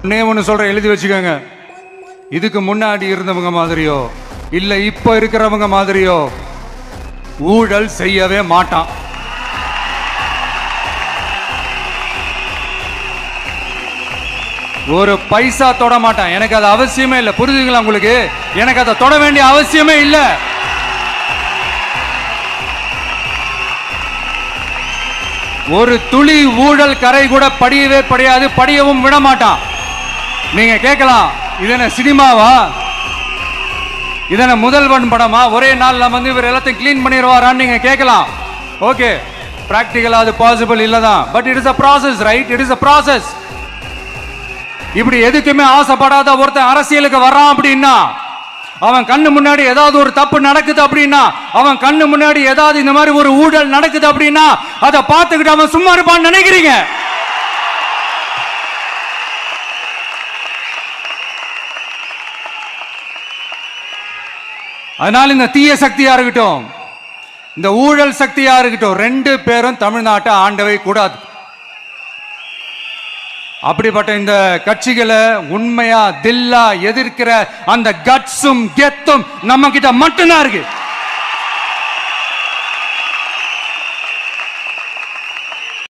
ஒன்று சொல்றேன், எழுதி வச்சுக்கோங்க. இதுக்கு முன்னாடி இருந்தவங்க மாதிரியோ இல்ல இப்ப இருக்கிறவங்க மாதிரியோ ஊழல் செய்யவே மாட்டான். ஒரு பைசா தொட மாட்டான். எனக்கு அது அவசியமே இல்லை. புரிஞ்சுங்களா உங்களுக்கு? எனக்கு அதை தொட வேண்டிய அவசியமே இல்லை. ஒரு துளி ஊழல் கரை கூட படியவே படியாது, படியவும் விட மாட்டான். நீங்க கேட்கலாம், இது என்ன சினிமாவா, இது என்ன முதல்வன் படமா, ஒரே நாள் வந்து இவர் எல்லாத்தையும் கிளீன் பண்ணிடுவாரான்னு நீங்க கேட்கலாம். ஓகே, பிராக்டிகலா அது பாசிபிள் இல்லதான். But it is a process, right? It is a process. இப்படி எதுக்குமே ஆசைப்படாத ஒருத்தன் அரசியலுக்கு வர்றான் அப்படின்னா, அவன் கண்ணு முன்னாடி ஏதாவது ஒரு தப்பு நடக்குது அப்படின்னா, அவன் கண்ணு முன்னாடி ஏதாவது இந்த மாதிரி ஒரு ஊழல் நடக்குது அப்படின்னா, அதை பார்த்துக்கிட்டு அவன் சும்மா இருப்பான்னு நினைக்கிறீங்க? அதனால இந்த தீய சக்தியா இருக்கட்டும், இந்த ஊழல் சக்தியா இருக்கட்டும், ரெண்டு பேரும் தமிழ்நாட்டை ஆண்டவை கூடாது. அப்படிப்பட்ட இந்த கட்சிகளை உண்மையா தில்லா எதிர்க்கிற அந்த கட்ஸும் கெத்தும் நம்ம கிட்ட மட்டும்தான் இருக்கு.